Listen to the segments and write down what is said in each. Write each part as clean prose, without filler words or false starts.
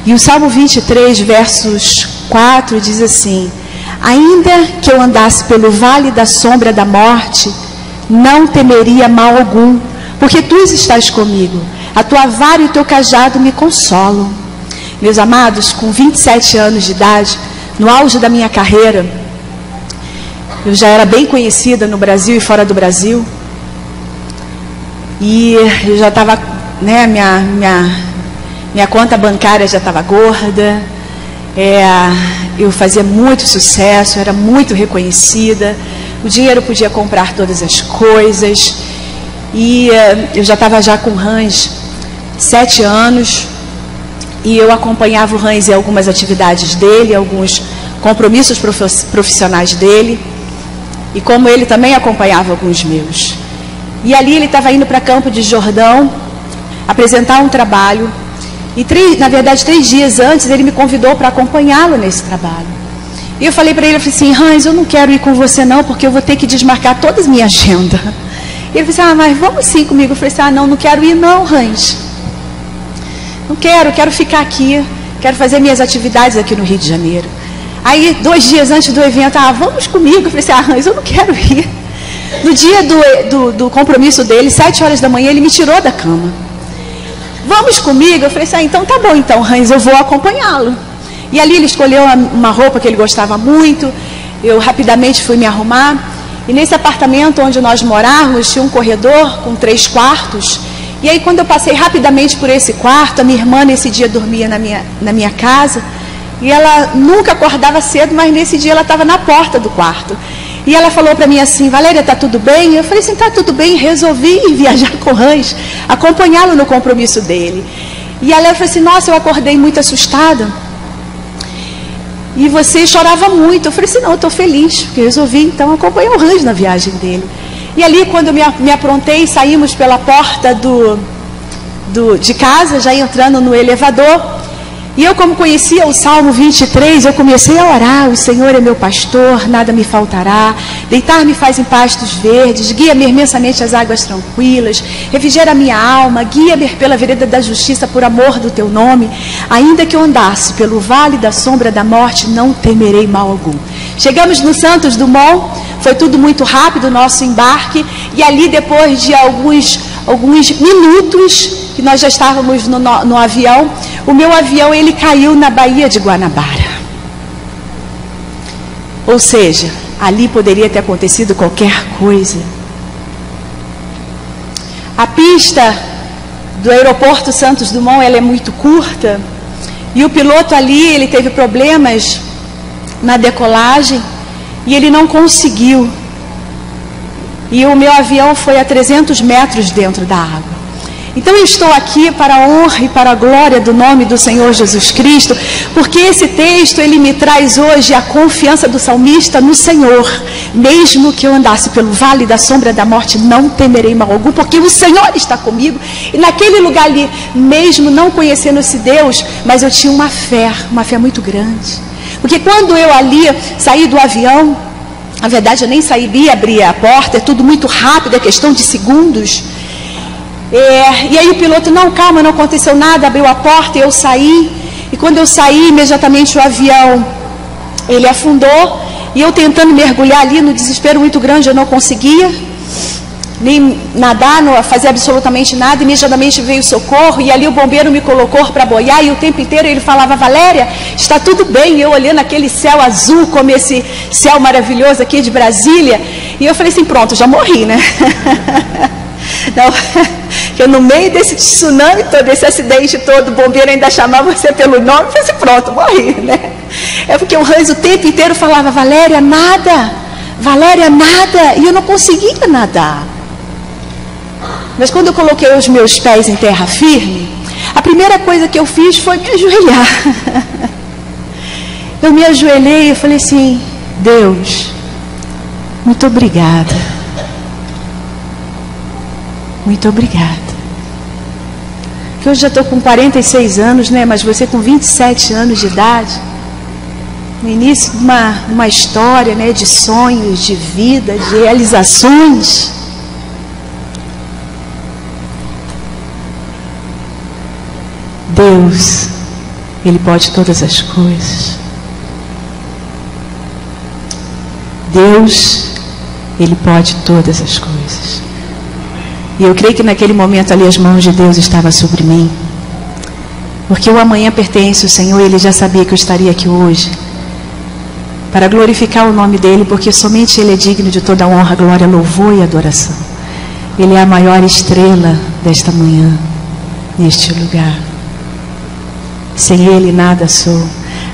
E o Salmo 23, versos 4, diz assim: ainda que eu andasse pelo vale da sombra da morte, não temeria mal algum, porque tu estás comigo, a tua vara e o teu cajado me consolam. Meus amados, com 27 anos de idade, no auge da minha carreira, eu já era bem conhecida no Brasil e fora do Brasil, e eu já estava, né, minha conta bancária já estava gorda, eu fazia muito sucesso, era muito reconhecida, o dinheiro podia comprar todas as coisas, e eu já estava já com o Hans 7 anos, e eu acompanhava o Hans em algumas atividades dele, alguns compromissos profissionais dele, e como ele também acompanhava alguns meus. E ali ele estava indo para Campo de Jordão apresentar um trabalho, e na verdade 3 dias antes ele me convidou para acompanhá-lo nesse trabalho. E eu falei para ele, eu falei assim: Hans, eu não quero ir com você não, porque eu vou ter que desmarcar toda a minha agenda. E ele falou assim: mas vamos sim comigo. Eu falei assim: não quero ir não, Hans. Não quero ficar aqui, quero fazer minhas atividades aqui no Rio de Janeiro. Aí 2 dias antes do evento, vamos comigo. Eu falei assim: Hans, eu não quero ir. No dia do compromisso dele, 7 horas da manhã, ele me tirou da cama. Vamos comigo? Eu falei assim: então tá bom, então, Hans, eu vou acompanhá-lo. E ali ele escolheu uma roupa que ele gostava muito, eu rapidamente fui me arrumar, e nesse apartamento onde nós morávamos, tinha um corredor com 3 quartos, e aí quando eu passei rapidamente por esse quarto, a minha irmã nesse dia dormia na minha casa, e ela nunca acordava cedo, mas nesse dia ela estava na porta do quarto. E ela falou para mim assim: Valéria, tá tudo bem? Eu falei assim: tá tudo bem. Resolvi viajar com o Hans, acompanhá-lo no compromisso dele. E ela falou assim: nossa, eu acordei muito assustada, e você chorava muito. Eu falei assim: não, eu estou feliz, porque eu resolvi então acompanhar o Hans na viagem dele. E ali quando eu me aprontei, saímos pela porta de casa, já entrando no elevador. E eu, como conhecia o Salmo 23, eu comecei a orar: o Senhor é meu pastor, nada me faltará, deitar-me faz em pastos verdes, guia-me imensamente às águas tranquilas, refrigera a minha alma, guia-me pela vereda da justiça por amor do teu nome. Ainda que eu andasse pelo vale da sombra da morte, não temerei mal algum. Chegamos no Santos Dumont, foi tudo muito rápido o nosso embarque, e ali depois de alguns minutos que nós já estávamos no avião, o meu avião ele caiu na Baía de Guanabara. Ou seja, ali poderia ter acontecido qualquer coisa. A pista do aeroporto Santos Dumont, ela é muito curta, e o piloto ali, ele teve problemas na decolagem, e ele não conseguiu. E o meu avião foi a 300 metros dentro da água. Então eu estou aqui para a honra e para a glória do nome do Senhor Jesus Cristo, porque esse texto ele me traz hoje a confiança do salmista no Senhor. Mesmo que eu andasse pelo vale da sombra da morte, não temerei mal algum, porque o Senhor está comigo. E naquele lugar ali, mesmo não conhecendo esse Deus, mas eu tinha uma fé muito grande. Porque quando eu ali saí do avião, na verdade eu nem saí, abri a porta, é tudo muito rápido, é questão de segundos. E aí o piloto: não, calma, não aconteceu nada, abriu a porta e eu saí. E quando eu saí, imediatamente o avião ele afundou, e eu tentando mergulhar ali no desespero muito grande, eu não conseguia nem nadar, não fazer absolutamente nada. Imediatamente veio o socorro, e ali o bombeiro me colocou para boiar, e o tempo inteiro ele falava: Valéria, está tudo bem. E eu olhando aquele céu azul, como esse céu maravilhoso aqui de Brasília, e eu falei assim: pronto, já morri, né? Não, eu no meio desse tsunami todo, desse acidente todo, o bombeiro ainda chamava você pelo nome. Eu falei assim: pronto, morri, né? É porque o Hans o tempo inteiro falava: Valéria, nada, Valéria, nada, e eu não conseguia nadar. Mas quando eu coloquei os meus pés em terra firme, a primeira coisa que eu fiz foi me ajoelhar. Eu me ajoelhei e falei assim: Deus, muito obrigada. Muito obrigada. Que hoje já estou com 46 anos, né? Mas você com 27 anos de idade, no início de uma história, né? De sonhos, de vida, de realizações. Deus, Ele pode todas as coisas. Deus, Ele pode todas as coisas. E eu creio que naquele momento ali as mãos de Deus estavam sobre mim. Porque o amanhã pertence ao Senhor, Ele já sabia que eu estaria aqui hoje. Para glorificar o nome dEle, porque somente Ele é digno de toda a honra, glória, louvor e adoração. Ele é a maior estrela desta manhã, neste lugar. Sem Ele nada sou.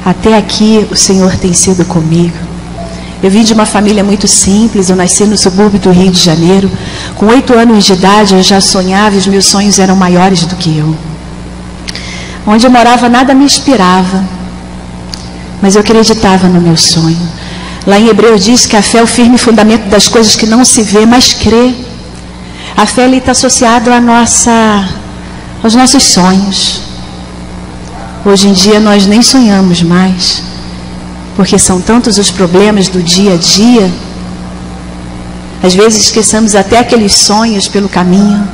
Até aqui o Senhor tem sido comigo. Eu vim de uma família muito simples, eu nasci no subúrbio do Rio de Janeiro. Com 8 anos de idade eu já sonhava e os meus sonhos eram maiores do que eu. Onde eu morava nada me inspirava, mas eu acreditava no meu sonho. Lá em Hebreus diz que a fé é o firme fundamento das coisas que não se vê, mas crê. A fé está associada aos nossos sonhos. Hoje em dia nós nem sonhamos mais, porque são tantos os problemas do dia a dia. Às vezes esquecemos até aqueles sonhos pelo caminho.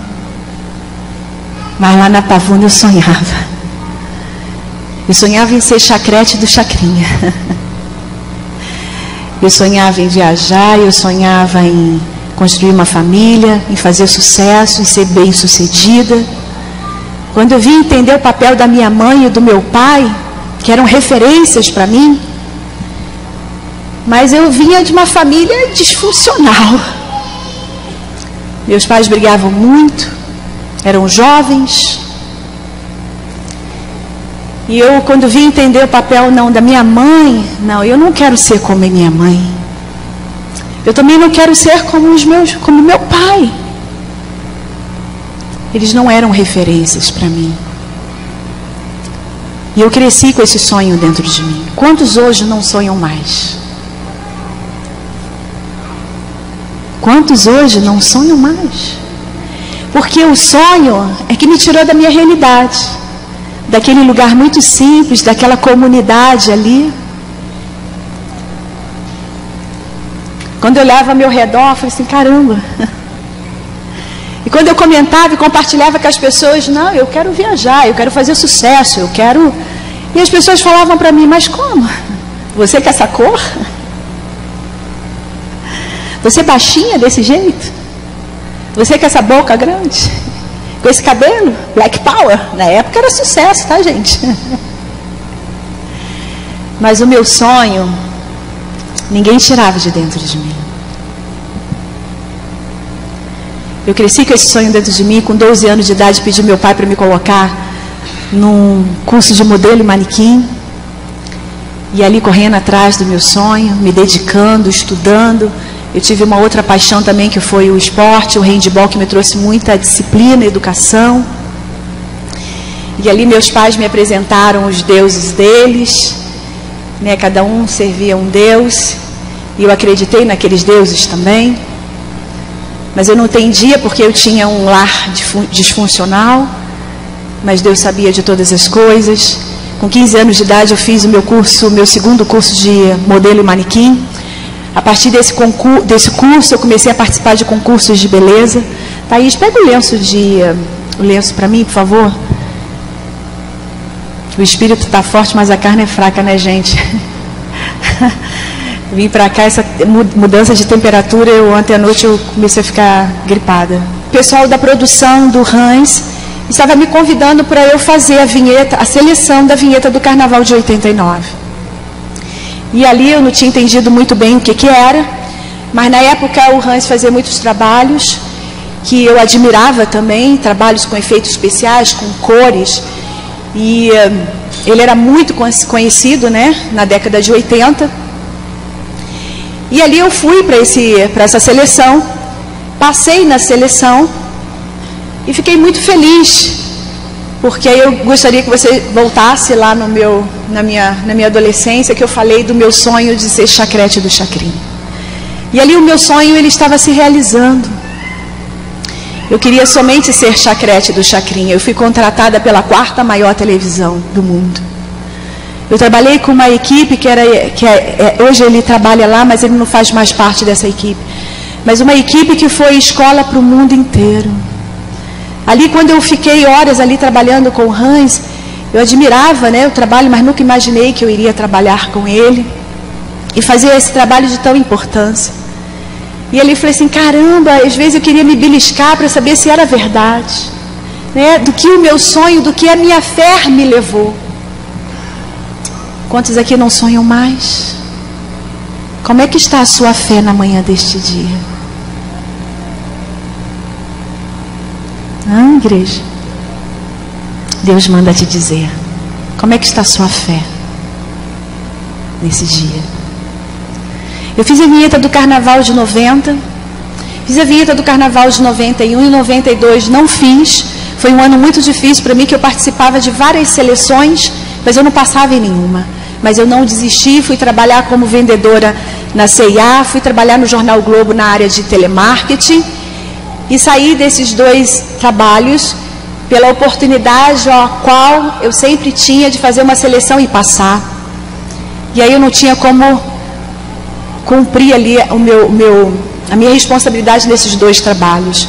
Mas lá na Pavuna eu sonhava. Eu sonhava em ser chacrete do Chacrinha. Eu sonhava em viajar, eu sonhava em construir uma família, em fazer sucesso, em ser bem-sucedida. Quando eu vim entender o papel da minha mãe e do meu pai, que eram referências para mim, mas eu vinha de uma família disfuncional. Meus pais brigavam muito, eram jovens. E eu, quando vim entender o papel da minha mãe, eu não quero ser como a minha mãe. Eu também não quero ser como meu pai. Eles não eram referências para mim. E eu cresci com esse sonho dentro de mim. Quantos hoje não sonham mais? Quantos hoje não sonham mais? Porque o sonho é que me tirou da minha realidade, daquele lugar muito simples, daquela comunidade ali. Quando eu olhava ao meu redor, eu falei assim, caramba. E quando eu comentava e compartilhava com as pessoas, não, eu quero viajar, eu quero fazer sucesso, eu quero... E as pessoas falavam para mim, mas como? Você com essa cor? Você baixinha desse jeito? Você com essa boca grande? Com esse cabelo? Black Power? Na época era sucesso, tá, gente? Mas o meu sonho, ninguém tirava de dentro de mim. Eu cresci com esse sonho dentro de mim. Com 12 anos de idade, pedi meu pai para me colocar num curso de modelo e manequim. E ali correndo atrás do meu sonho, me dedicando, estudando. Eu tive uma outra paixão também, que foi o esporte, o handebol, que me trouxe muita disciplina, educação. E ali meus pais me apresentaram os deuses deles, né? Cada um servia um deus, e eu acreditei naqueles deuses também. Mas eu não entendia porque eu tinha um lar disfuncional, mas Deus sabia de todas as coisas. Com 15 anos de idade eu fiz o meu segundo curso de modelo e manequim. A partir desse curso eu comecei a participar de concursos de beleza. Thaís, pega o lenço para mim, por favor. O espírito está forte, mas a carne é fraca, né, gente? Vim para cá, essa mudança de temperatura, ontem à noite eu comecei a ficar gripada. O pessoal da produção do Hans estava me convidando para eu fazer a seleção da vinheta do Carnaval de 89. E ali eu não tinha entendido muito bem o que era, mas na época o Hans fazia muitos trabalhos que eu admirava também, trabalhos com efeitos especiais, com cores, e ele era muito conhecido, né, na década de 80. E ali eu fui para essa seleção, passei na seleção e fiquei muito feliz, porque aí eu gostaria que você voltasse lá na minha adolescência, que eu falei do meu sonho de ser chacrete do Chacrinha. E ali o meu sonho, ele estava se realizando. Eu queria somente ser chacrete do Chacrinha. Eu fui contratada pela 4ª maior televisão do mundo. Eu trabalhei com uma equipe hoje ele trabalha lá, mas ele não faz mais parte dessa equipe. Mas uma equipe que foi escola para o mundo inteiro. Ali, quando eu fiquei horas ali trabalhando com o Hans, Eu admirava, né, o trabalho, mas nunca imaginei que eu iria trabalhar com ele e fazer esse trabalho de tão importância. E ali eu falei assim, caramba, às vezes eu queria me beliscar para saber se era verdade, né, do que o meu sonho, do que a minha fé me levou. Quantos aqui não sonham mais? Como é que está a sua fé na manhã deste dia? Ah, igreja, Deus manda te dizer, como é que está a sua fé nesse dia? Eu fiz a vinheta do Carnaval de 90, fiz a vinheta do Carnaval de 91 e 92 não fiz. Foi um ano muito difícil para mim, que eu participava de várias seleções, mas eu não passava em nenhuma. Mas eu não desisti, fui trabalhar como vendedora na C&A, fui trabalhar no Jornal Globo na área de telemarketing e saí desses 2 trabalhos pela oportunidade a qual eu sempre tinha de fazer uma seleção e passar. E aí eu não tinha como cumprir ali a minha responsabilidade nesses 2 trabalhos.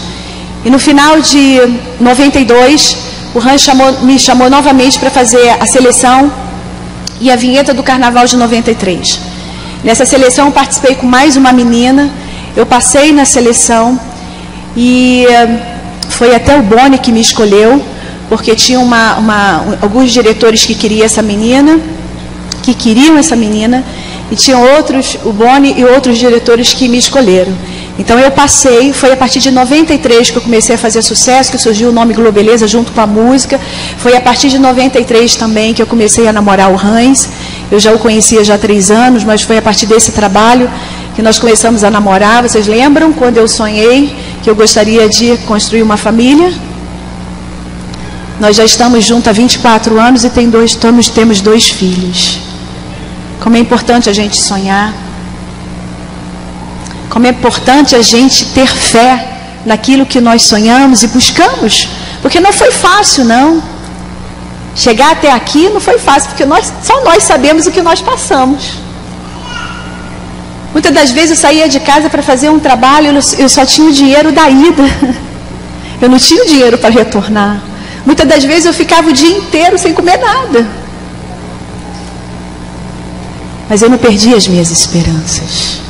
E no final de 92, o Hans me chamou novamente para fazer a seleção e a vinheta do Carnaval de 93. Nessa seleção eu participei com mais uma menina, eu passei na seleção e foi até o Boni que me escolheu, porque tinha alguns diretores que queriam essa menina, e tinham o Boni e outros diretores que me escolheram. Então eu passei, foi a partir de 93 que eu comecei a fazer sucesso, que surgiu o nome Globeleza junto com a música. Foi a partir de 93 também que eu comecei a namorar o Hans. Eu já o conhecia já há 3 anos, mas foi a partir desse trabalho que nós começamos a namorar. Vocês lembram quando eu sonhei que eu gostaria de construir uma família? Nós já estamos juntos há 24 anos e temos 2 filhos. Como é importante a gente sonhar. Como é importante a gente ter fé naquilo que nós sonhamos e buscamos. Porque não foi fácil, não. Chegar até aqui não foi fácil, porque só nós sabemos o que nós passamos. Muitas das vezes eu saía de casa para fazer um trabalho, eu só tinha o dinheiro da ida. Eu não tinha o dinheiro para retornar. Muitas das vezes eu ficava o dia inteiro sem comer nada. Mas eu não perdi as minhas esperanças.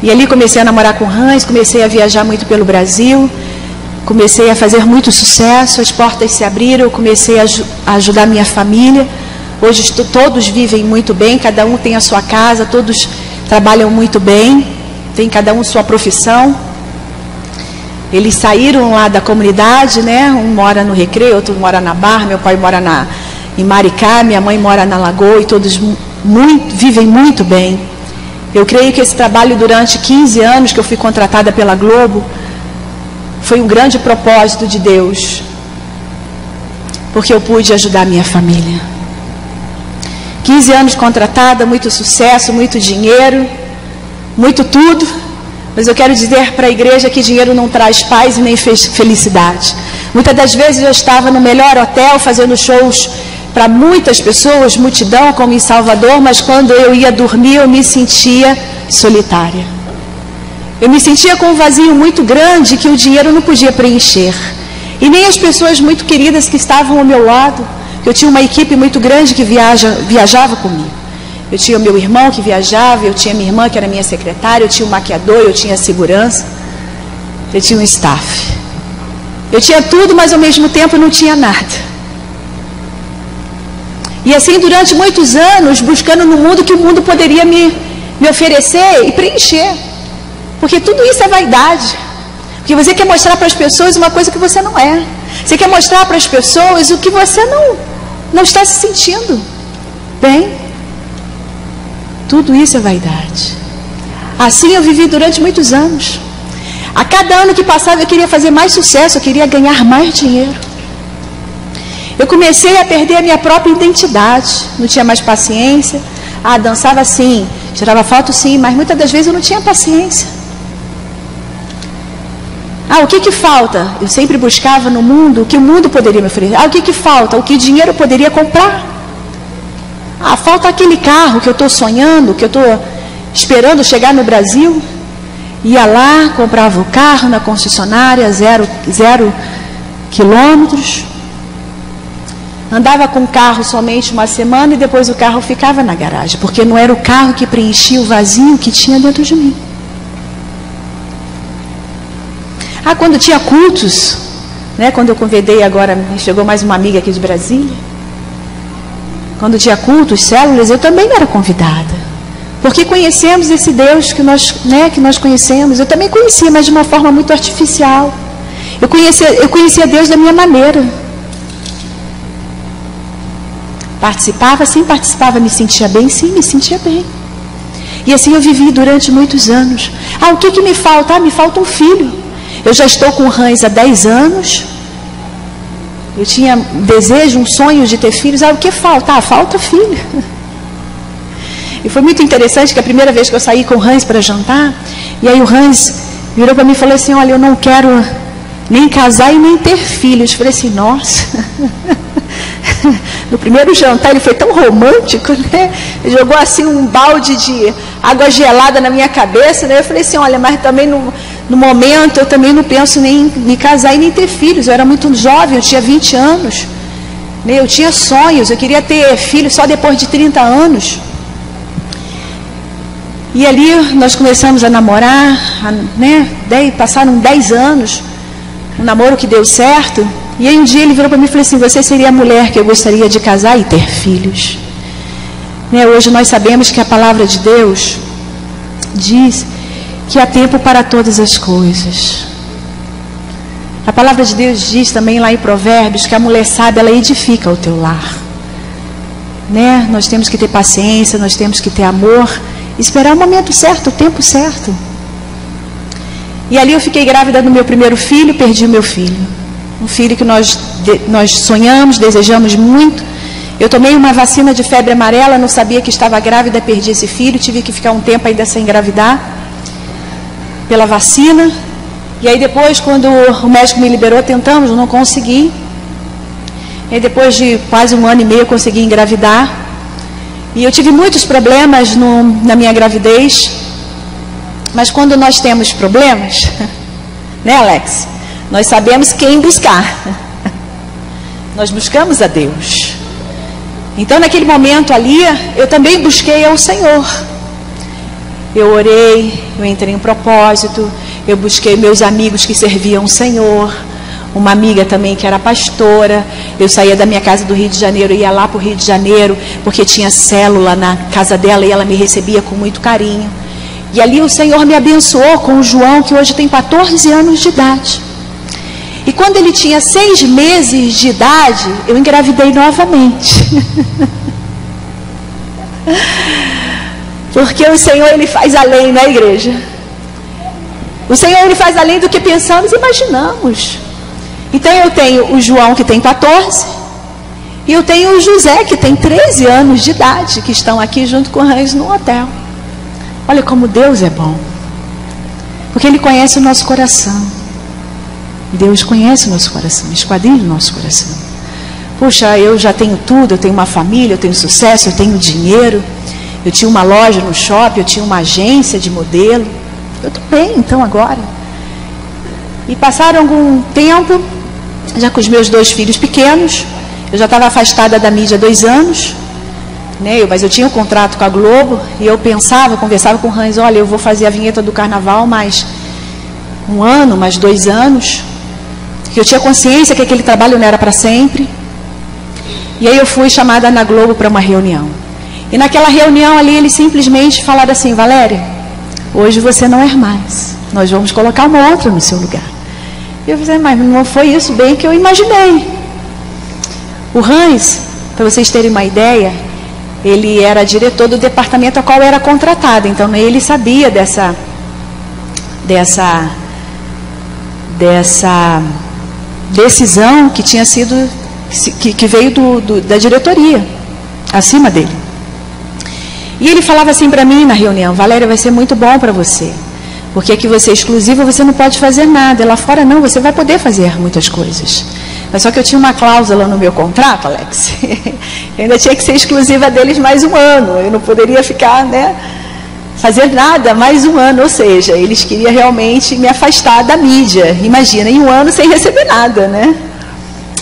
E ali comecei a namorar com o Hans, comecei a viajar muito pelo Brasil, comecei a fazer muito sucesso, as portas se abriram, eu comecei a ajudar minha família. Hoje todos vivem muito bem, cada um tem a sua casa, todos trabalham muito bem, tem cada um sua profissão. Eles saíram lá da comunidade, né? Um mora no Recreio, outro mora na Barra, meu pai mora em Maricá, minha mãe mora na Lagoa, e todos vivem muito bem. Eu creio que esse trabalho durante 15 anos que eu fui contratada pela Globo foi um grande propósito de Deus, porque eu pude ajudar a minha família. 15 anos contratada, muito sucesso, muito dinheiro, muito tudo, mas eu quero dizer para a igreja que dinheiro não traz paz e nem felicidade. Muitas das vezes eu estava no melhor hotel fazendo shows para muitas pessoas, multidão, como em Salvador, mas quando eu ia dormir eu me sentia solitária. Eu me sentia com um vazio muito grande que o dinheiro não podia preencher. E nem as pessoas muito queridas que estavam ao meu lado. Eu tinha uma equipe muito grande que viajava comigo. Eu tinha o meu irmão que viajava, eu tinha minha irmã que era minha secretária, eu tinha um maquiador, eu tinha segurança, eu tinha um staff. Eu tinha tudo, mas ao mesmo tempo não tinha nada. E assim durante muitos anos, buscando no mundo que o mundo poderia me oferecer e preencher. Porque tudo isso é vaidade. Porque você quer mostrar para as pessoas uma coisa que você não é. Você quer mostrar para as pessoas o que você não está se sentindo bem. Tudo isso é vaidade. Assim eu vivi durante muitos anos. A cada ano que passava eu queria fazer mais sucesso, eu queria ganhar mais dinheiro. Eu comecei a perder a minha própria identidade. Não tinha mais paciência. Dançava sim, tirava foto sim, mas muitas das vezes eu não tinha paciência. O que falta? Eu sempre buscava no mundo o que o mundo poderia me oferecer. O que falta? O que o dinheiro poderia comprar? Falta aquele carro que eu estou sonhando, que eu estou esperando chegar no Brasil. Ia lá, comprava o carro na concessionária, 0 quilômetros. andava com o carro somente uma semana e depois o carro ficava na garagem, porque não era o carro que preenchia o vazio que tinha dentro de mim. Quando tinha cultos, né, quando eu convidei agora, chegou mais uma amiga aqui de Brasília, quando tinha cultos, células, eu também era convidada, porque conhecemos esse Deus que nós conhecemos. Eu também conhecia, mas de uma forma muito artificial. Eu conhecia Deus da minha maneira. Participava, sim, participava. Me sentia bem, sim, me sentia bem. E assim eu vivi durante muitos anos. O que me falta? Me falta um filho. Eu já estou com o Hans há 10 anos. Eu tinha um desejo, um sonho de ter filhos. O que falta? Falta filho. E foi muito interessante que a primeira vez que eu saí com o Hans para jantar, e aí o Hans virou para mim e falou assim: olha, eu não quero nem casar e nem ter filhos. Eu falei assim: nossa. No primeiro jantar ele foi tão romântico, né? Ele jogou assim um balde de água gelada na minha cabeça, né? Eu falei assim: olha, mas também no momento eu também não penso nem me casar e nem ter filhos. Eu era muito jovem, eu tinha 20 anos, né? Eu tinha sonhos, eu queria ter filhos só depois de 30 anos. E ali nós começamos a namorar, né? Passaram 10 anos, um namoro que deu certo. E aí um dia ele virou para mim e falou assim: você seria a mulher que eu gostaria de casar e ter filhos. Né? Hoje nós sabemos que a palavra de Deus diz que há tempo para todas as coisas. A palavra de Deus diz também lá em Provérbios que a mulher sábia, ela edifica o teu lar. Né? Nós temos que ter paciência, nós temos que ter amor, esperar o momento certo, o tempo certo. E ali eu fiquei grávida do meu primeiro filho, perdi o meu filho. Um filho que nós sonhamos, desejamos muito. Eu tomei uma vacina de febre amarela, não sabia que estava grávida, perdi esse filho, tive que ficar um tempo ainda sem engravidar pela vacina. E aí depois, quando o médico me liberou, tentamos, não consegui. E aí depois de quase 1 ano e meio eu consegui engravidar. E eu tive muitos problemas na minha gravidez. Mas quando nós temos problemas, né, Alex? Nós sabemos quem buscar. Nós buscamos a Deus. Então naquele momento ali, eu também busquei ao Senhor. Eu orei, eu entrei em propósito, eu busquei meus amigos que serviam o Senhor, uma amiga também que era pastora. Eu saía da minha casa do Rio de Janeiro, ia lá para o Rio de Janeiro, porque tinha célula na casa dela e ela me recebia com muito carinho. E ali o Senhor me abençoou com o João, que hoje tem 14 anos de idade. E quando ele tinha 6 meses de idade, eu engravidei novamente. Porque o Senhor, Ele faz além, né, igreja? O Senhor, Ele faz além do que pensamos e imaginamos. Então eu tenho o João, que tem 14, e eu tenho o José, que tem 13 anos de idade, que estão aqui junto com o Hans no hotel. Olha como Deus é bom. Porque Ele conhece o nosso coração. Deus conhece o nosso coração, esquadrilha o nosso coração. Puxa, eu já tenho tudo, eu tenho uma família, eu tenho sucesso, eu tenho dinheiro, eu tinha uma loja no shopping, eu tinha uma agência de modelo. Eu estou bem, então, agora. E passaram algum tempo, já com os meus 2 filhos pequenos, eu já estava afastada da mídia há 2 anos, né? Mas eu tinha um contrato com a Globo, e eu conversava com o Hans: olha, eu vou fazer a vinheta do carnaval mais 1 ano, mais 2 anos. Eu tinha consciência que aquele trabalho não era para sempre. E aí eu fui chamada na Globo para uma reunião. E naquela reunião ali, eles simplesmente falaram assim: Valéria, hoje você não é mais. Nós vamos colocar uma outra no seu lugar. E eu falei: mas não foi isso bem que eu imaginei. O Hans, para vocês terem uma ideia, ele era diretor do departamento a qual era contratado. Então ele sabia dessa decisão que tinha sido, que veio da diretoria, acima dele. E ele falava assim para mim na reunião: Valéria, vai ser muito bom para você, porque aqui você é exclusiva, você não pode fazer nada. E lá fora não, você vai poder fazer muitas coisas. Mas só que eu tinha uma cláusula no meu contrato, Alex. Eu ainda tinha que ser exclusiva deles mais 1 ano. Eu não poderia ficar, né, fazer nada mais 1 ano. Ou seja, eles queriam realmente me afastar da mídia. Imagina, em 1 ano sem receber nada, né?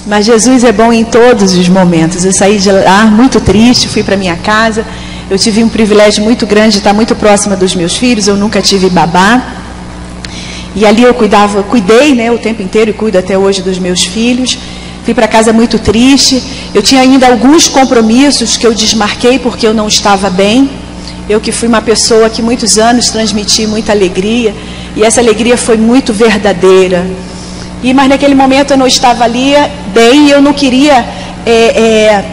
Mas Jesus é bom em todos os momentos. Eu saí de lá muito triste, fui para minha casa. Eu tive um privilégio muito grande de estar muito próxima dos meus filhos. Eu nunca tive babá. E ali eu cuidei, né, o tempo inteiro e cuido até hoje dos meus filhos. Fui para casa muito triste. Eu tinha ainda alguns compromissos que eu desmarquei porque eu não estava bem. Eu que fui uma pessoa que muitos anos transmiti muita alegria. E essa alegria foi muito verdadeira. Mas naquele momento eu não estava ali bem e eu não queria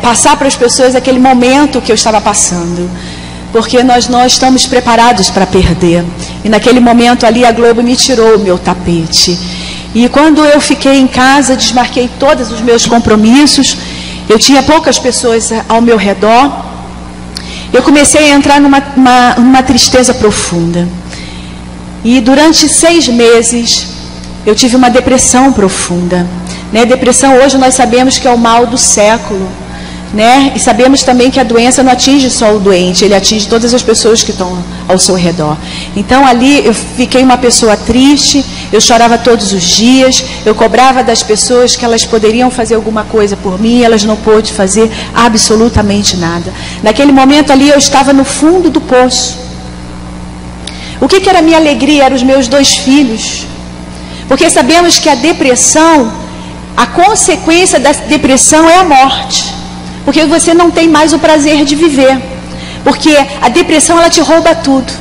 passar para as pessoas aquele momento que eu estava passando. Porque nós não estamos preparados para perder. E naquele momento ali a Globo me tirou o meu tapete. E quando eu fiquei em casa, desmarquei todos os meus compromissos. Eu tinha poucas pessoas ao meu redor. Eu comecei a entrar numa tristeza profunda. E durante 6 meses... eu tive uma depressão profunda, né? Depressão hoje nós sabemos que é o mal do século, né? E sabemos também que a doença não atinge só o doente, ele atinge todas as pessoas que estão ao seu redor. Então ali eu fiquei uma pessoa triste, eu chorava todos os dias, eu cobrava das pessoas que elas poderiam fazer alguma coisa por mim, elas não pôde fazer absolutamente nada. Naquele momento ali eu estava no fundo do poço. O que era a minha alegria? Eram os meus 2 filhos. Porque sabemos que a depressão, a consequência da depressão é a morte. Porque você não tem mais o prazer de viver. Porque a depressão, ela te rouba tudo.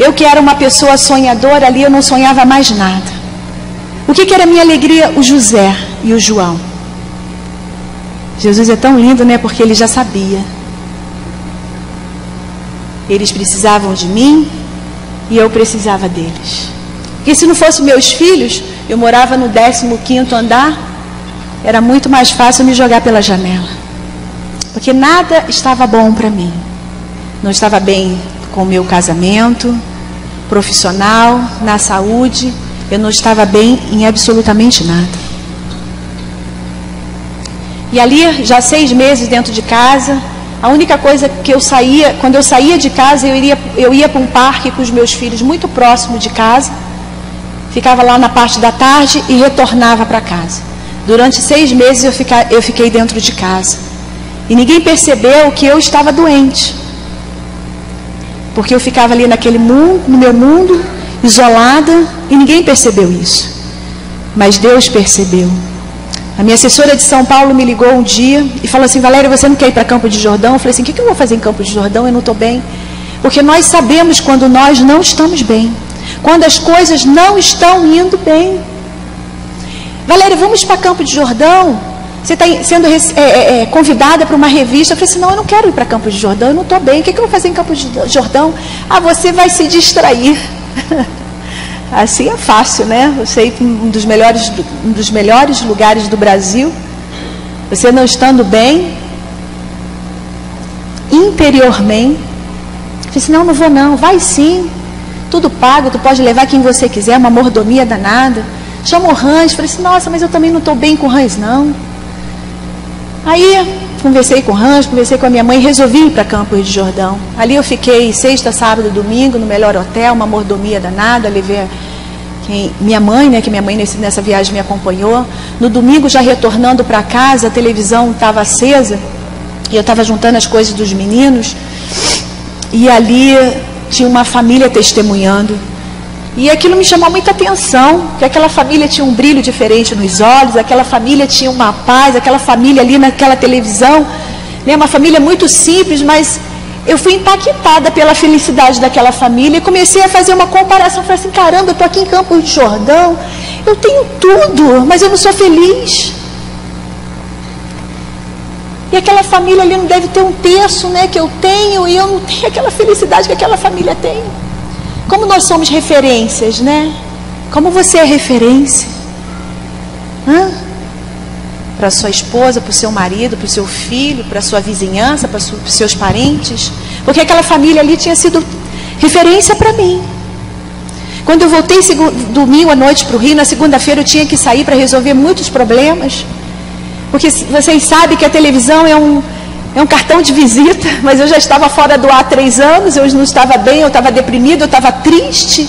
Eu que era uma pessoa sonhadora ali, eu não sonhava mais nada. O que era a minha alegria? O José e o João. Jesus é tão lindo, né? Porque ele já sabia. Eles precisavam de mim e eu precisava deles. Porque se não fossem meus filhos, eu morava no 15º andar, era muito mais fácil me jogar pela janela. Porque nada estava bom para mim. Não estava bem com o meu casamento, profissional, na saúde. Eu não estava bem em absolutamente nada. E ali, já 6 meses dentro de casa, a única coisa que eu saía, quando eu saía de casa, eu ia para um parque com os meus filhos muito próximo de casa. Ficava lá na parte da tarde e retornava para casa. Durante 6 meses eu fiquei dentro de casa. E ninguém percebeu que eu estava doente. Porque eu ficava ali naquele mundo, no meu mundo, isolada, e ninguém percebeu isso. Mas Deus percebeu. A minha assessora de São Paulo me ligou um dia e falou assim: Valéria, você não quer ir para Campo de Jordão? Eu falei assim: o que eu vou fazer em Campo de Jordão? Eu não estou bem. Porque nós sabemos quando nós não estamos bem. Quando as coisas não estão indo bem. Valéria, vamos para Campo de Jordão? Você está sendo convidada para uma revista. Eu falei assim: não, eu não quero ir para Campo de Jordão, eu não estou bem. O que eu vou fazer em Campo de Jordão? Ah, você vai se distrair. Assim é fácil, né? Eu sei que um dos melhores lugares do Brasil, você não estando bem, interiormente. Eu falei assim: não, não vou não. Vai sim. Tudo pago, tu pode levar quem você quiser, uma mordomia danada. Chama o Hans, falei assim: nossa, mas eu também não estou bem com o Hans, não. Aí, conversei com o Hans, conversei com a minha mãe, resolvi ir para Campos de Jordão. Ali eu fiquei sexta, sábado, domingo, no melhor hotel, uma mordomia danada, levei minha mãe, né, que minha mãe nessa viagem me acompanhou. No domingo, já retornando para casa, a televisão estava acesa, e eu estava juntando as coisas dos meninos, e ali tinha uma família testemunhando. E aquilo me chamou muita atenção, que aquela família tinha um brilho diferente nos olhos, aquela família tinha uma paz, aquela família ali naquela televisão, né, uma família muito simples, mas eu fui impactada pela felicidade daquela família e comecei a fazer uma comparação. Falei assim: caramba, eu estou aqui em Campos de Jordão, eu tenho tudo, mas eu não sou feliz. E aquela família ali não deve ter um terço, né, que eu tenho, e eu não tenho aquela felicidade que aquela família tem. Como nós somos referências, né? Como você é referência? Para sua esposa, para o seu marido, para o seu filho, para a sua vizinhança, para os seus parentes. Porque aquela família ali tinha sido referência para mim. Quando eu voltei domingo à noite para o Rio, na segunda-feira eu tinha que sair para resolver muitos problemas. Porque vocês sabem que a televisão é um cartão de visita, mas eu já estava fora do ar há 3 anos, eu não estava bem, eu estava deprimido, eu estava triste.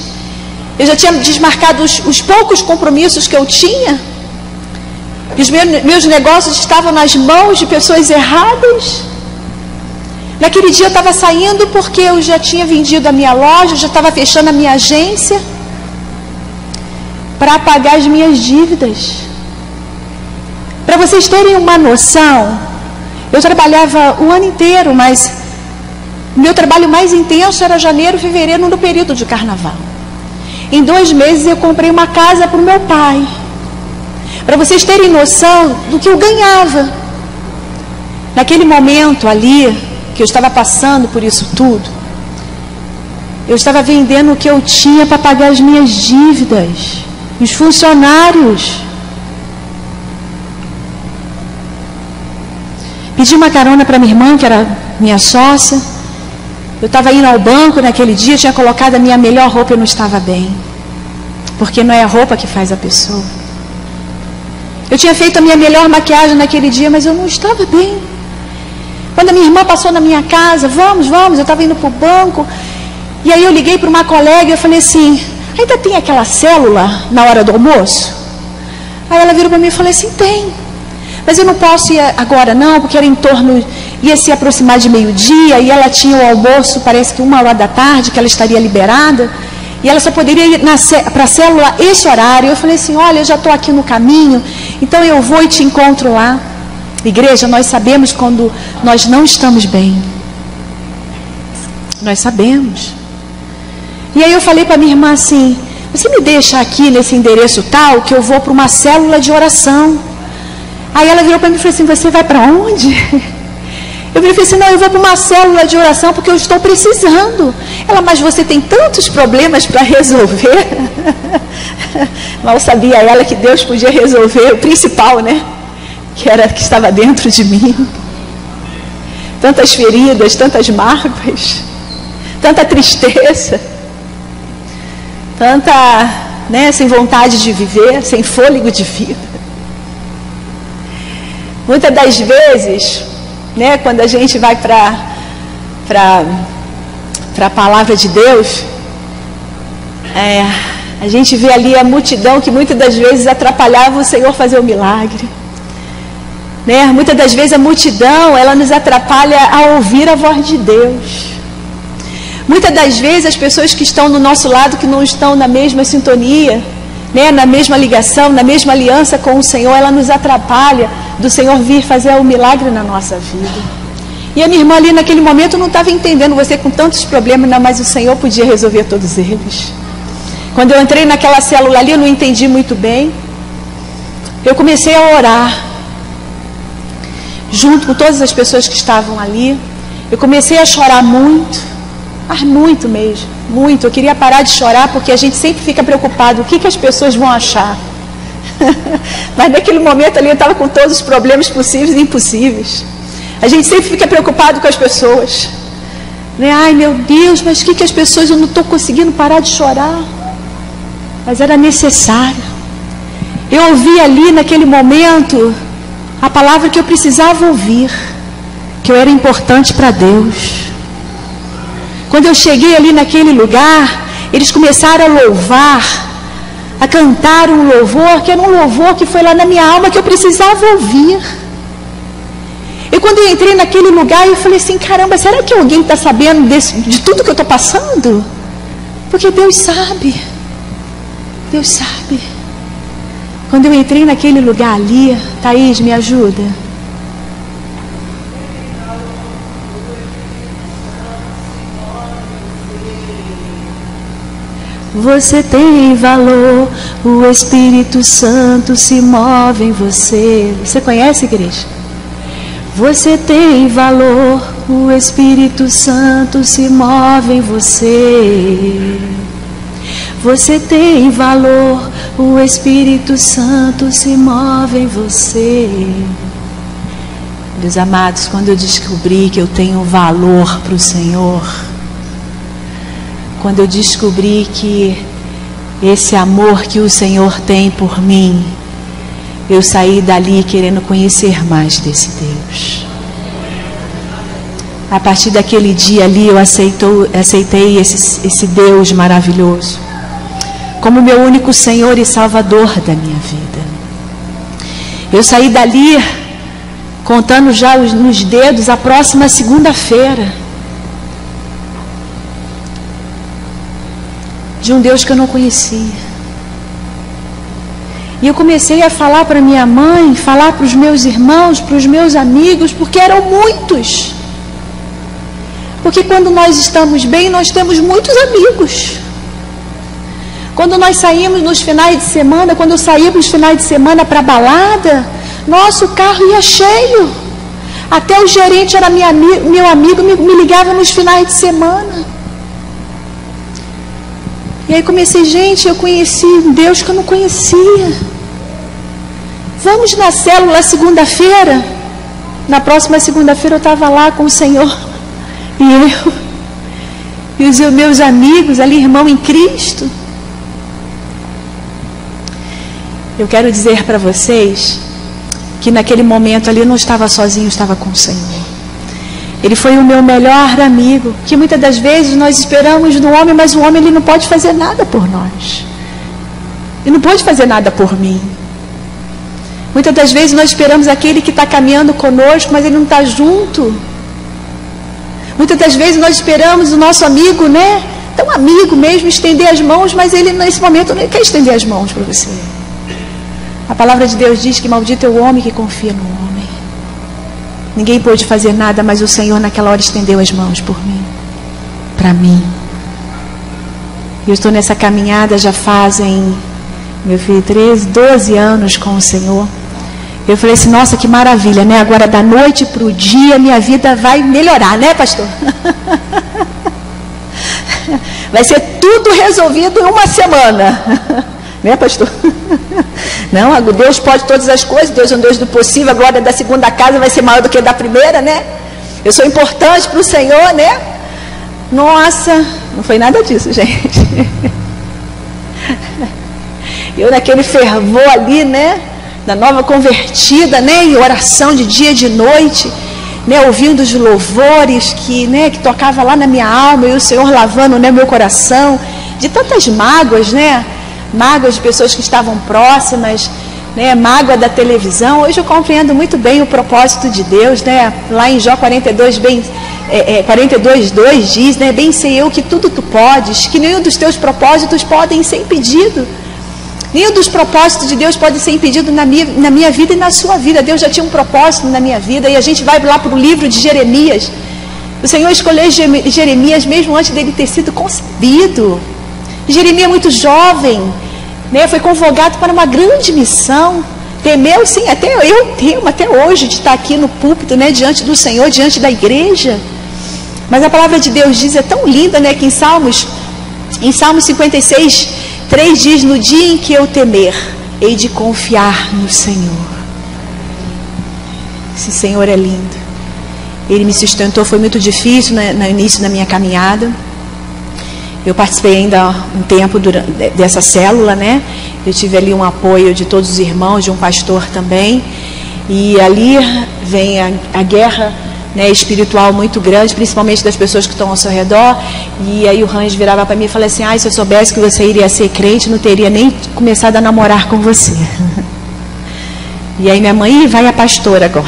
Eu já tinha desmarcado os poucos compromissos que eu tinha. E os meus negócios estavam nas mãos de pessoas erradas. Naquele dia eu estava saindo porque eu já tinha vendido a minha loja, já estava fechando a minha agência para pagar as minhas dívidas. Para vocês terem uma noção, eu trabalhava o ano inteiro, mas meu trabalho mais intenso era janeiro, fevereiro, no período de carnaval. Em 2 meses eu comprei uma casa para o meu pai. Para vocês terem noção do que eu ganhava. Naquele momento ali, que eu estava passando por isso tudo, eu estava vendendo o que eu tinha para pagar as minhas dívidas, os funcionários. Pedi uma carona para minha irmã, que era minha sócia. Eu estava indo ao banco naquele dia, tinha colocado a minha melhor roupa, eu não estava bem. Porque não é a roupa que faz a pessoa. Eu tinha feito a minha melhor maquiagem naquele dia, mas eu não estava bem. Quando a minha irmã passou na minha casa, vamos, eu estava indo para o banco. E aí eu liguei para uma colega e eu falei assim, ainda tem aquela célula na hora do almoço? Aí ela virou para mim e falou assim, tem. Mas eu não posso ir agora não, porque era em torno, ia se aproximar de meio-dia, e ela tinha o almoço, parece que 1h da tarde, que ela estaria liberada, e ela só poderia ir para a célula esse horário. Eu falei assim, olha, eu já estou aqui no caminho, então eu vou e te encontro lá. Igreja, nós sabemos quando nós não estamos bem. Nós sabemos. E aí eu falei para minha irmã assim, você me deixa aqui nesse endereço tal, que eu vou para uma célula de oração. Aí ela virou para mim e falou assim, você vai para onde? Eu falei assim, não, eu vou para uma célula de oração porque eu estou precisando. Ela, mas você tem tantos problemas para resolver. Mal sabia ela que Deus podia resolver o principal, né? Que estava dentro de mim. Tantas feridas, tantas mágoas, tanta tristeza, tanta, né, sem vontade de viver, sem fôlego de vida. Muitas das vezes, né, quando a gente vai para a palavra de Deus, a gente vê ali a multidão que muitas das vezes atrapalhava o Senhor fazer o milagre. Né? Muitas das vezes a multidão, ela nos atrapalha a ouvir a voz de Deus. Muitas das vezes as pessoas que estão no nosso lado, que não estão na mesma sintonia, né, na mesma ligação, na mesma aliança com o Senhor, ela nos atrapalha do Senhor vir fazer o milagre na nossa vida. E a minha irmã ali naquele momento não estava entendendo, você com tantos problemas, não, mas o Senhor podia resolver todos eles. Quando eu entrei naquela célula ali, eu não entendi muito bem. Eu comecei a orar, junto com todas as pessoas que estavam ali. Eu comecei a chorar muito, mas muito mesmo, muito. Eu queria parar de chorar, porque a gente sempre fica preocupado, o que as pessoas vão achar? Mas naquele momento ali eu estava com todos os problemas possíveis e impossíveis. A gente sempre fica preocupado com as pessoas, né? Ai meu Deus, mas o que as pessoas, eu não estou conseguindo parar de chorar. Mas era necessário. Eu ouvi ali naquele momento a palavra que eu precisava ouvir, que eu era importante para Deus. Quando eu cheguei ali naquele lugar, eles começaram a louvar, a cantar um louvor, que era um louvor que foi lá na minha alma, que eu precisava ouvir. E quando eu entrei naquele lugar, eu falei assim, caramba, será que alguém está sabendo de tudo que eu estou passando? Porque Deus sabe. Deus sabe. Quando eu entrei naquele lugar ali, Thaís, me ajuda. Você tem valor, o Espírito Santo se move em você. Você conhece, igreja? Você tem valor, o Espírito Santo se move em você. Você tem valor, o Espírito Santo se move em você. Meus amados, quando eu descobri que eu tenho valor para o Senhor, quando eu descobri que esse amor que o Senhor tem por mim, eu saí dali querendo conhecer mais desse Deus. A partir daquele dia ali eu aceitei esse Deus maravilhoso como meu único Senhor e Salvador da minha vida. Eu saí dali contando já nos dedos a próxima segunda-feira, de um Deus que eu não conhecia. E eu comecei a falar para minha mãe, falar para os meus irmãos, para os meus amigos, porque eram muitos. Porque quando nós estamos bem, nós temos muitos amigos. Quando nós saímos nos finais de semana, quando eu saía nos finais de semana para a balada, nosso carro ia cheio. Até o gerente era meu amigo, me ligava nos finais de semana. E aí comecei, gente, eu conheci um Deus que eu não conhecia. Vamos na célula segunda-feira. Na próxima segunda-feira eu estava lá com o Senhor. E os meus amigos ali, irmão em Cristo. Eu quero dizer para vocês que naquele momento ali eu não estava sozinho, eu estava com o Senhor. Ele foi o meu melhor amigo, que muitas das vezes nós esperamos no homem, mas o homem ele não pode fazer nada por nós. Ele não pode fazer nada por mim. Muitas das vezes nós esperamos aquele que está caminhando conosco, mas ele não está junto. Muitas das vezes nós esperamos o nosso amigo, né? Tão amigo mesmo, estender as mãos, mas ele nesse momento não quer estender as mãos para você. A palavra de Deus diz que maldito é o homem que confia no homem. Ninguém pôde fazer nada, mas o Senhor naquela hora estendeu as mãos por mim, para mim. Eu estou nessa caminhada já fazem, meu filho, 12 anos com o Senhor. Eu falei assim, nossa, que maravilha, né? Agora da noite para o dia, minha vida vai melhorar, né, pastor? Vai ser tudo resolvido em uma semana. Né, pastor? Não, Deus pode todas as coisas, Deus é um Deus do possível, a glória da segunda casa vai ser maior do que a da primeira, né? Eu sou importante para o Senhor, né? Nossa, não foi nada disso, gente. Eu naquele fervor ali, né? Da nova convertida, né? Em oração de dia e de noite, né? Ouvindo os louvores que, né? Que tocava lá na minha alma e o Senhor lavando, né? Meu coração de tantas mágoas, né? Mágoas de pessoas que estavam próximas, né? Mágoa da televisão. Hoje eu compreendo muito bem o propósito de Deus, né? Lá em Jó 42:2 diz, né? Bem sei eu que tudo tu podes, que nenhum dos teus propósitos podem ser impedido. Nenhum dos propósitos de Deus pode ser impedido na minha vida e na sua vida. Deus já tinha um propósito na minha vida. E a gente vai lá para o livro de Jeremias. O Senhor escolheu Jeremias mesmo antes dele ter sido concebido. Jeremias muito jovem, né? Foi convocado para uma grande missão. Temeu, sim, até eu temo até hoje de estar aqui no púlpito, né? Diante do Senhor, diante da igreja. Mas a palavra de Deus diz, é tão linda, né? Que em Salmos 56:3 diz, no dia em que eu temer, hei de confiar no Senhor. Esse Senhor é lindo. Ele me sustentou, foi muito difícil no início da minha caminhada. Eu participei ainda um tempo dessa célula, né? Eu tive ali um apoio de todos os irmãos, de um pastor também. E ali vem a guerra, né, espiritual muito grande, principalmente das pessoas que estão ao seu redor. E aí o Hans virava para mim e falava assim, se eu soubesse que você iria ser crente, não teria nem começado a namorar com você. E aí minha mãe, vai a pastora agora.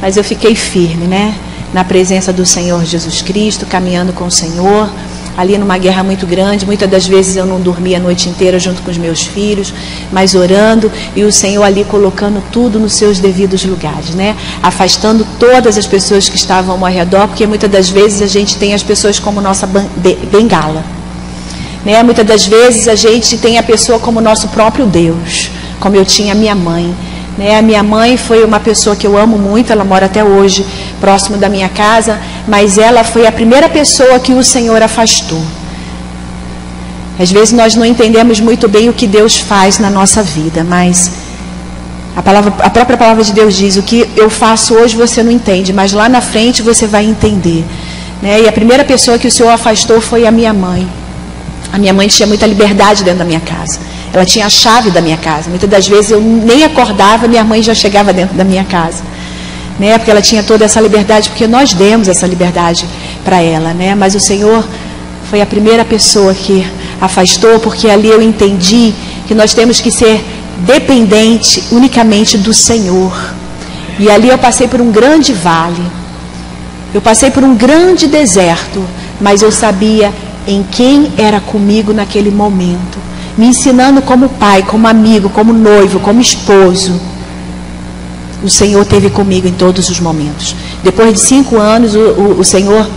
Mas eu fiquei firme, né? Na presença do Senhor Jesus Cristo, caminhando com o Senhor, ali numa guerra muito grande. Muitas das vezes eu não dormia a noite inteira junto com os meus filhos, mas orando, e o Senhor ali colocando tudo nos seus devidos lugares, né? Afastando todas as pessoas que estavam ao redor, porque muitas das vezes a gente tem as pessoas como nossa bengala, né? Muitas das vezes a gente tem a pessoa como nosso próprio Deus, como eu tinha a minha mãe. A minha mãe foi uma pessoa que eu amo muito, ela mora até hoje próximo da minha casa, mas ela foi a primeira pessoa que o Senhor afastou. Às vezes nós não entendemos muito bem o que Deus faz na nossa vida, mas a própria palavra de Deus diz, o que eu faço hoje você não entende, mas lá na frente você vai entender, né? E a primeira pessoa que o Senhor afastou foi a minha mãe. A minha mãe tinha muita liberdade dentro da minha casa. Ela tinha a chave da minha casa. Muitas das vezes eu nem acordava, minha mãe já chegava dentro da minha casa, né? Porque ela tinha toda essa liberdade, porque nós demos essa liberdade para ela, né? Mas o Senhor foi a primeira pessoa que afastou, porque ali eu entendi que nós temos que ser dependente unicamente do Senhor. E ali eu passei por um grande vale, eu passei por um grande deserto, mas eu sabia em quem era comigo naquele momento, me ensinando como pai, como amigo, como noivo, como esposo. O Senhor esteve comigo em todos os momentos. Depois de 5 anos, o Senhor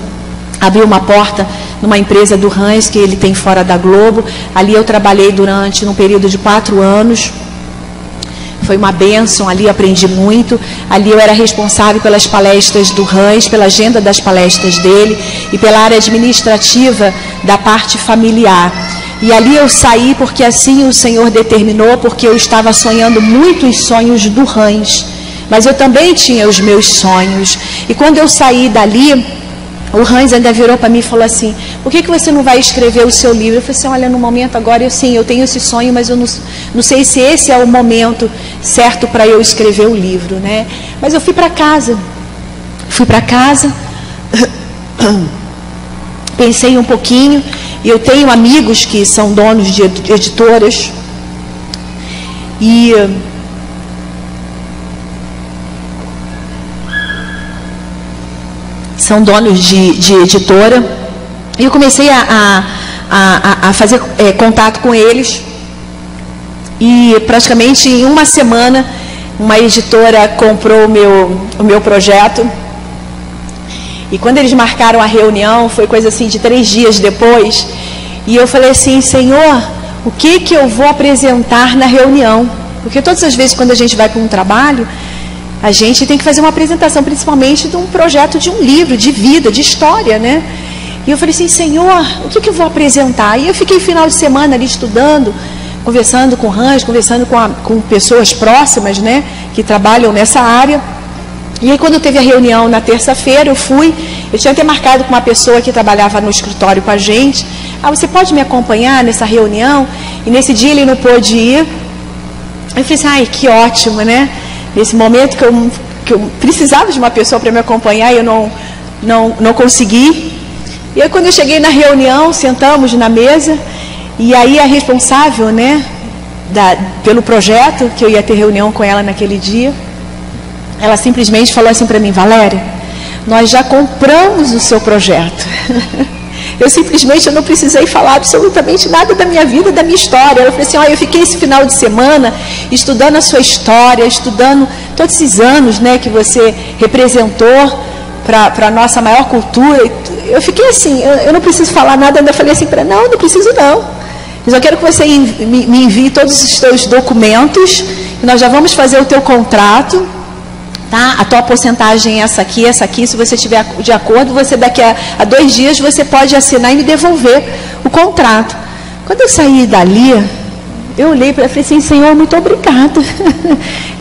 abriu uma porta numa empresa do Hans, que ele tem fora da Globo. Ali eu trabalhei durante um período de 4 anos. Foi uma bênção, ali aprendi muito. Ali eu era responsável pelas palestras do Hans, pela agenda das palestras dele e pela área administrativa da parte familiar. E ali eu saí porque assim o Senhor determinou, porque eu estava sonhando muitos sonhos do Hans, mas eu também tinha os meus sonhos. E quando eu saí dali, o Hans ainda virou para mim e falou assim: por que você não vai escrever o seu livro? Eu falei assim: olha, no momento agora, eu tenho esse sonho, mas eu não sei se esse é o momento certo para eu escrever o livro, né? Mas eu fui para casa, pensei um pouquinho, e eu tenho amigos que são donos de editoras, e são donos de editora, e eu comecei a fazer contato com eles, e praticamente em uma semana uma editora comprou o meu projeto. E quando eles marcaram a reunião, foi coisa assim de 3 dias depois, e eu falei assim: Senhor, o que eu vou apresentar na reunião? Porque todas as vezes quando a gente vai para um trabalho, a gente tem que fazer uma apresentação, principalmente de um projeto, de um livro, de vida, de história, né? E eu falei assim: Senhor, o que eu vou apresentar? E eu fiquei final de semana ali estudando, conversando com o Hans, conversando com pessoas próximas, né, que trabalham nessa área. E aí quando teve a reunião na terça-feira, eu tinha até marcado com uma pessoa que trabalhava no escritório com a gente: você pode me acompanhar nessa reunião? E nesse dia ele não pôde ir. Eu falei assim: ai, que ótimo, né? Nesse momento que eu precisava de uma pessoa para me acompanhar, e eu não consegui. E aí quando eu cheguei na reunião, sentamos na mesa, e aí a responsável, né, pelo projeto, que eu ia ter reunião com ela naquele dia, ela simplesmente falou assim para mim: Valéria, nós já compramos o seu projeto. Eu não precisei falar absolutamente nada da minha vida, da minha história. Ela falou assim: eu fiquei esse final de semana estudando a sua história, estudando todos esses anos, né, que você representou para a nossa maior cultura. Eu fiquei assim, eu não preciso falar nada. Ainda falei assim para ela: não preciso não. Eu só quero que você me envie todos os seus documentos, e nós já vamos fazer o teu contrato. Tá? A tua porcentagem é essa aqui, se você estiver de acordo, você daqui a 2 dias você pode assinar e me devolver o contrato. Quando eu saí dali, eu olhei para ela e falei assim: Senhor, muito obrigada.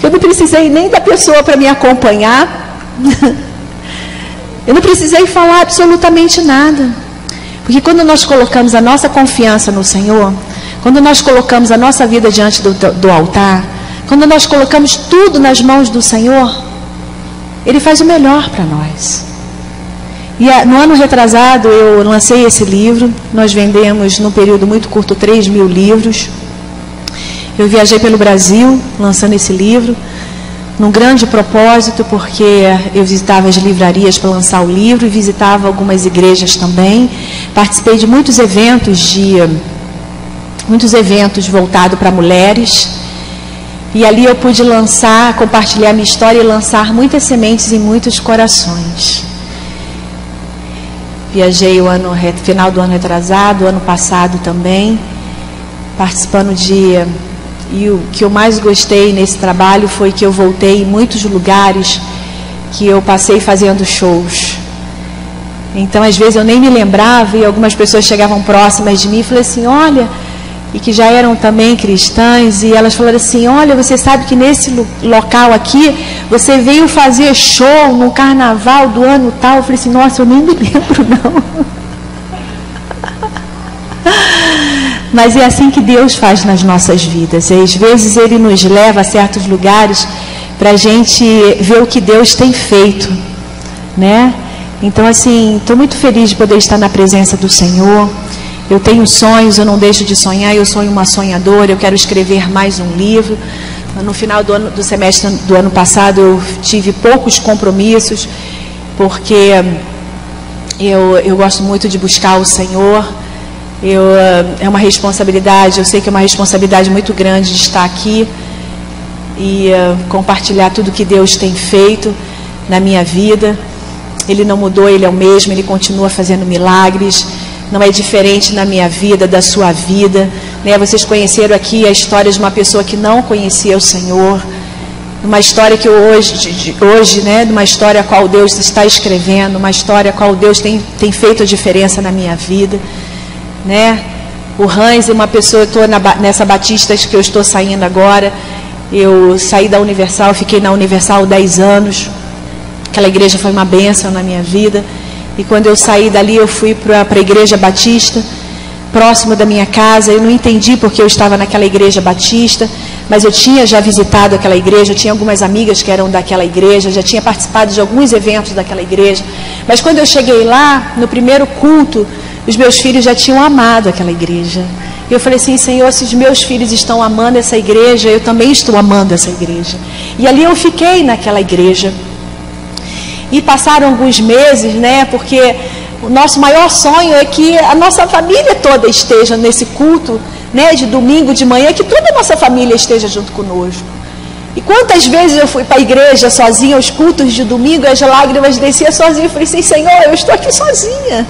Eu não precisei nem da pessoa para me acompanhar. Eu não precisei falar absolutamente nada. Porque quando nós colocamos a nossa confiança no Senhor, quando nós colocamos a nossa vida diante do altar, quando nós colocamos tudo nas mãos do Senhor, Ele faz o melhor para nós. E no ano retrasado eu lancei esse livro. Nós vendemos num período muito curto 3.000 livros. Eu viajei pelo Brasil lançando esse livro, num grande propósito, porque eu visitava as livrarias para lançar o livro e visitava algumas igrejas também. Participei de muitos eventos voltados para mulheres. E ali eu pude compartilhar a minha história e lançar muitas sementes em muitos corações. Viajei final do ano retrasado, ano passado também, participando e o que eu mais gostei nesse trabalho foi que eu voltei em muitos lugares que eu passei fazendo shows. Então, às vezes eu nem me lembrava, e algumas pessoas chegavam próximas de mim e falaram assim: olha, e que já eram também cristãs, e elas falaram assim: olha, você sabe que nesse local aqui, você veio fazer show no carnaval do ano tal. Eu falei assim: nossa, eu nem me lembro não. Mas é assim que Deus faz nas nossas vidas. E às vezes Ele nos leva a certos lugares para a gente ver o que Deus tem feito, né? Então, assim, estou muito feliz de poder estar na presença do Senhor. Eu tenho sonhos, eu não deixo de sonhar, eu sou uma sonhadora, eu quero escrever mais um livro. No final do semestre do ano passado eu tive poucos compromissos, porque eu gosto muito de buscar o Senhor. É uma responsabilidade, eu sei que é uma responsabilidade muito grande de estar aqui e compartilhar tudo que Deus tem feito na minha vida. Ele não mudou, Ele é o mesmo, Ele continua fazendo milagres. Não é diferente na minha vida, da sua vida, né? Vocês conheceram aqui a história de uma pessoa que não conhecia o Senhor, uma história que hoje, né? Uma história a qual Deus está escrevendo, uma história a qual Deus tem feito a diferença na minha vida, né? O Hans é uma pessoa, eu estou nessa Batista que eu estou saindo agora. Eu saí da Universal, fiquei na Universal 10 anos. Aquela igreja foi uma bênção na minha vida. E quando eu saí dali, eu fui para a Igreja Batista, próximo da minha casa. Eu não entendi porque eu estava naquela Igreja Batista, mas eu tinha já visitado aquela igreja, eu tinha algumas amigas que eram daquela igreja, já tinha participado de alguns eventos daquela igreja. Mas quando eu cheguei lá, no primeiro culto, os meus filhos já tinham amado aquela igreja. E eu falei assim: Senhor, se os meus filhos estão amando essa igreja, eu também estou amando essa igreja. E ali eu fiquei naquela igreja. E passaram alguns meses, né? Porque o nosso maior sonho é que a nossa família toda esteja nesse culto, né? De domingo de manhã, que toda a nossa família esteja junto conosco. E quantas vezes eu fui para a igreja sozinha, aos cultos de domingo, as lágrimas desciam sozinha. Eu falei assim: Senhor, eu estou aqui sozinha,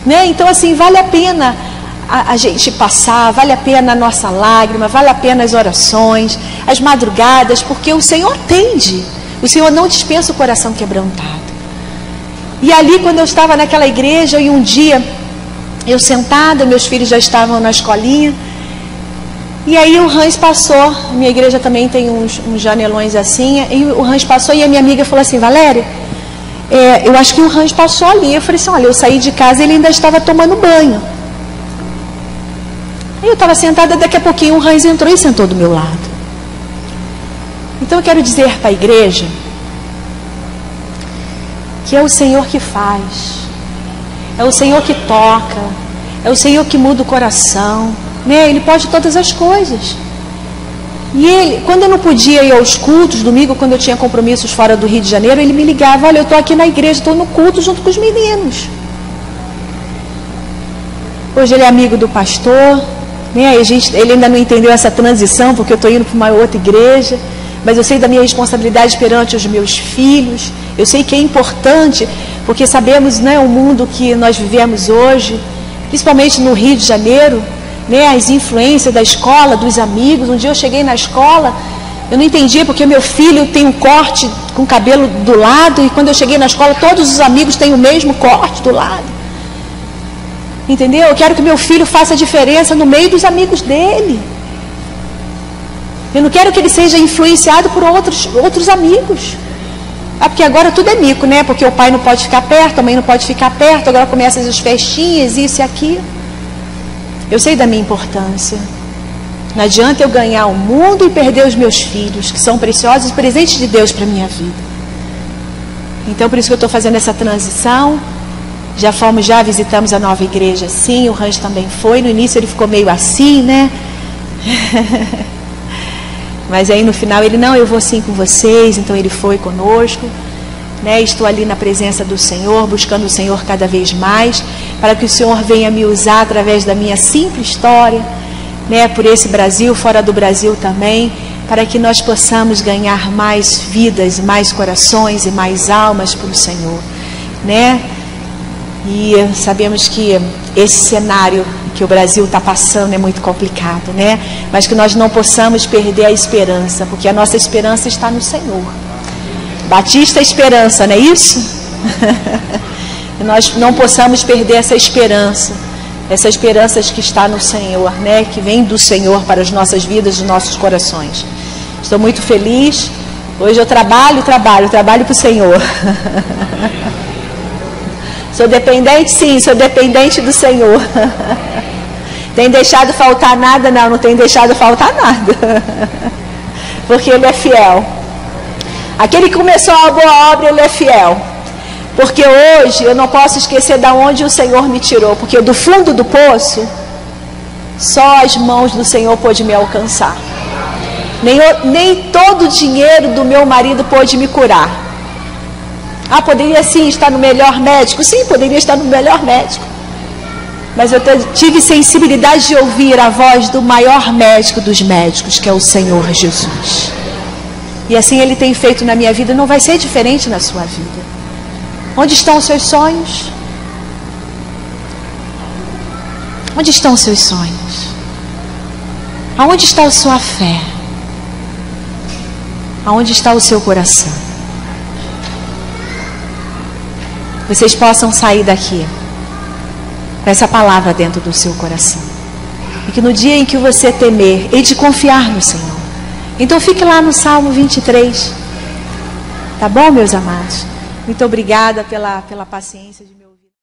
né? Então assim, vale a pena a gente passar, vale a pena a nossa lágrima, vale a pena as orações, as madrugadas, porque o Senhor atende. O Senhor não dispensa o coração quebrantado. E ali, quando eu estava naquela igreja, e um dia, eu sentada, meus filhos já estavam na escolinha, e aí o Hans passou. Minha igreja também tem uns janelões assim, e o Hans passou, e a minha amiga falou assim: Valéria, eu acho que o Hans passou ali. Eu falei assim: olha, eu saí de casa e ele ainda estava tomando banho. Aí eu estava sentada, daqui a pouquinho o Hans entrou e sentou do meu lado. Então eu quero dizer para a igreja que é o Senhor que faz, é o Senhor que toca, é o Senhor que muda o coração, né? Ele pode todas as coisas. E ele, quando eu não podia ir aos cultos, domingo, quando eu tinha compromissos fora do Rio de Janeiro, ele me ligava: olha, eu estou aqui na igreja, estou no culto junto com os meninos. Hoje ele é amigo do pastor, né? Ele ainda não entendeu essa transição, porque eu estou indo para uma outra igreja. Mas eu sei da minha responsabilidade perante os meus filhos. Eu sei que é importante, porque sabemos, né, o mundo que nós vivemos hoje, principalmente no Rio de Janeiro, né, as influências da escola, dos amigos. Um dia eu cheguei na escola, eu não entendia porque meu filho tem um corte com cabelo do lado, e quando eu cheguei na escola, todos os amigos têm o mesmo corte do lado. Entendeu? Eu quero que meu filho faça diferença no meio dos amigos dele. Eu não quero que ele seja influenciado por outros amigos. Porque agora tudo é mico, né? Porque o pai não pode ficar perto, a mãe não pode ficar perto, agora começam as festinhas, isso e aquilo. Eu sei da minha importância. Não adianta eu ganhar o mundo e perder os meus filhos, que são preciosos, presentes de Deus para a minha vida. Então, por isso que eu estou fazendo essa transição. Já visitamos a nova igreja, sim, o Hans também foi. No início ele ficou meio assim, né? Mas aí no final ele: não, eu vou sim com vocês. Então ele foi conosco, né? Estou ali na presença do Senhor, buscando o Senhor cada vez mais, para que o Senhor venha me usar através da minha simples história, né? Por esse Brasil, fora do Brasil também, para que nós possamos ganhar mais vidas, mais corações e mais almas para o Senhor, né? E sabemos que esse cenário que o Brasil está passando é muito complicado, né? Mas que nós não possamos perder a esperança, porque a nossa esperança está no Senhor. Batista Esperança, não é isso? Nós não possamos perder essa esperança que está no Senhor, né? Que vem do Senhor para as nossas vidas, os nossos corações. Estou muito feliz. Hoje eu trabalho para o Senhor. Sou dependente, sim, sou dependente do Senhor. Tem deixado faltar nada? Não tem deixado faltar nada. Porque Ele é fiel. Aquele que começou a boa obra, Ele é fiel Porque hoje eu não posso esquecer de onde o Senhor me tirou, porque do fundo do poço, só as mãos do Senhor pôde me alcançar. Nem todo o dinheiro do meu marido pôde me curar. Ah, poderia sim estar no melhor médico? Sim, poderia estar no melhor médico. Mas eu tive sensibilidade de ouvir a voz do maior médico dos médicos, que é o Senhor Jesus. E assim Ele tem feito na minha vida, não vai ser diferente na sua vida. Onde estão os seus sonhos? Onde estão os seus sonhos? Aonde está a sua fé? Aonde está o seu coração? Vocês possam sair daqui com essa palavra dentro do seu coração. E que no dia em que você temer, hei de confiar no Senhor. Então fique lá no Salmo 23. Tá bom, meus amados? Muito obrigada pela paciência de meu